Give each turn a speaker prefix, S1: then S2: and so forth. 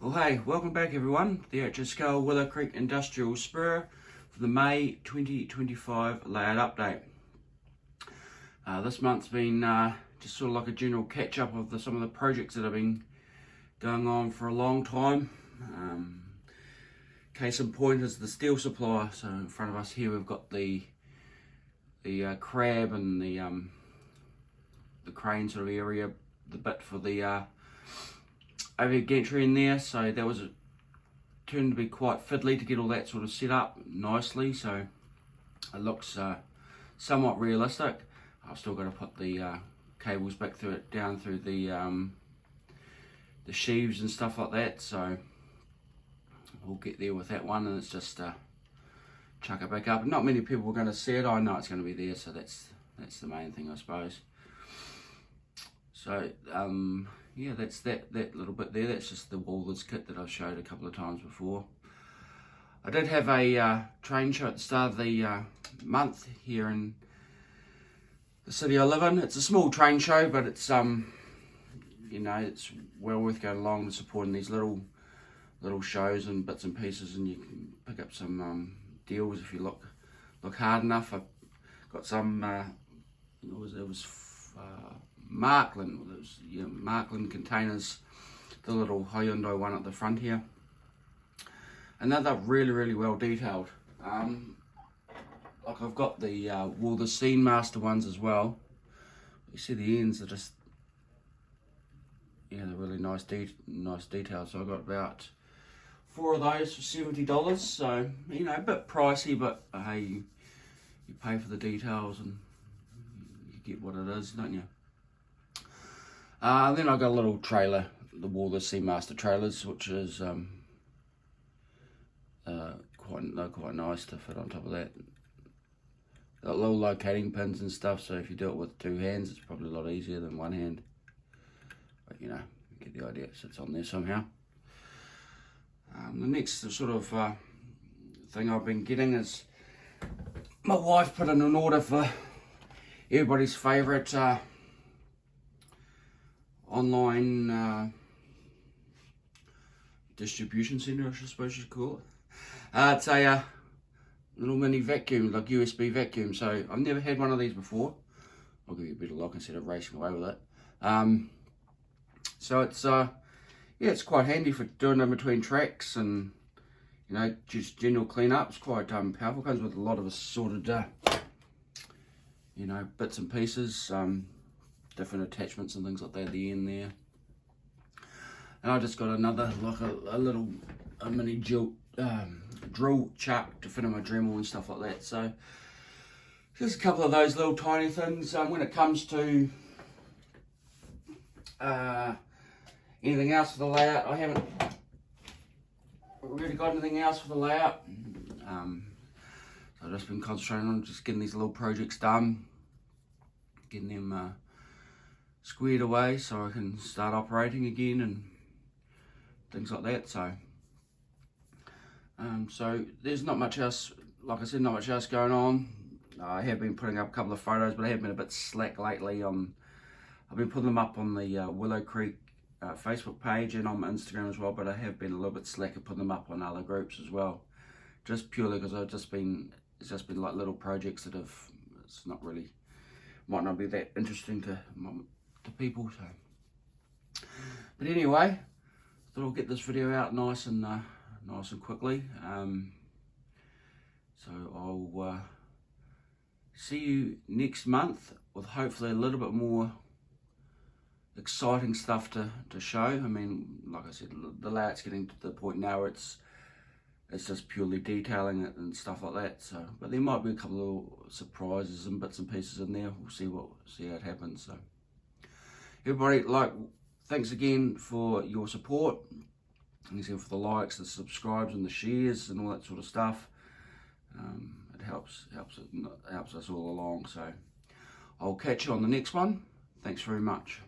S1: Well, hey, welcome back everyone. The HSCO Willow Creek Industrial Spur for the May 2025 layout update. This month's been just sort of like a general catch up of some of the projects that have been going on for a long time. Case in point is the steel supplier. So in front of us here we've got the crab and the crane sort of area, the bit for the overhead gantry in there, so that was turned to be quite fiddly to get all that sort of set up nicely, so it looks somewhat realistic. I've still got to put the cables back through it, down through the sheaves and stuff like that, so we'll get there with that one, and it's just chuck it back up. Not many people are going to see it. I know it's going to be there, so that's the main thing, I suppose. So yeah, that's that little bit there. That's just the Walthers kit that I've showed a couple of times before. I did have a train show at the start of the month here in the city I live in. It's a small train show, but it's you know, it's well worth going along and supporting these little shows and bits and pieces, and you can pick up some deals if you look hard enough. I've got some it was Markland. It was, yeah, Markland containers, the little Hyundai one at the front here, and they're really well detailed. Like I've got the Walthers Scene Master ones as well. You see the ends are just, yeah, they're really nice detail. So I got about 4 of those for $70. So, you know, a bit pricey, but hey, you pay for the details and you get what it is, don't you? Then I got a little trailer, the Walthers Seamaster trailers, which is quite nice to fit on top of that. Got little locating pins and stuff, so if you do it with 2 hands, it's probably a lot easier than 1 hand. But you know, you get the idea, it sits on there somehow. The next sort of thing I've been getting is my wife put in an order for everybody's favourite online distribution center, I suppose you'd call it. It's a little mini vacuum, like USB vacuum. So I've never had one of these before. I'll give you a bit of luck instead of racing away with it. So it's yeah, it's quite handy for doing in between tracks and, you know, just general cleanup. It's quite powerful. Comes with a lot of assorted you know, bits and pieces. Different attachments and things like that at the end there. And I just got another, like a mini drill chuck to fit in my Dremel and stuff like that. So just a couple of those little tiny things. When it comes to anything else for the layout, I haven't really got anything else for the layout. So I've just been concentrating on just getting these little projects done, getting them squared away so I can start operating again and things like that. So so there's not much else, like I said, not much else going on. I have been putting up a couple of photos, but I have been a bit slack lately. I've been putting them up on the Willow Creek Facebook page and on my Instagram as well, but I have been a little bit slack at putting them up on other groups as well, just purely because it's just been like little projects that have, it's not really, might not be that interesting to people. So, but anyway, thought I'll get this video out nice and quickly. So I'll see you next month with hopefully a little bit more exciting stuff to show. I mean, like I said, the layout's getting to the point now where it's just purely detailing it and stuff like that. So, but there might be a couple of surprises and bits and pieces in there. We'll see how it happens. So, everybody, thanks again for your support. Thanks again for the likes, the subscribes, and the shares, and all that sort of stuff. It helps us all along. So, I'll catch you on the next one. Thanks very much.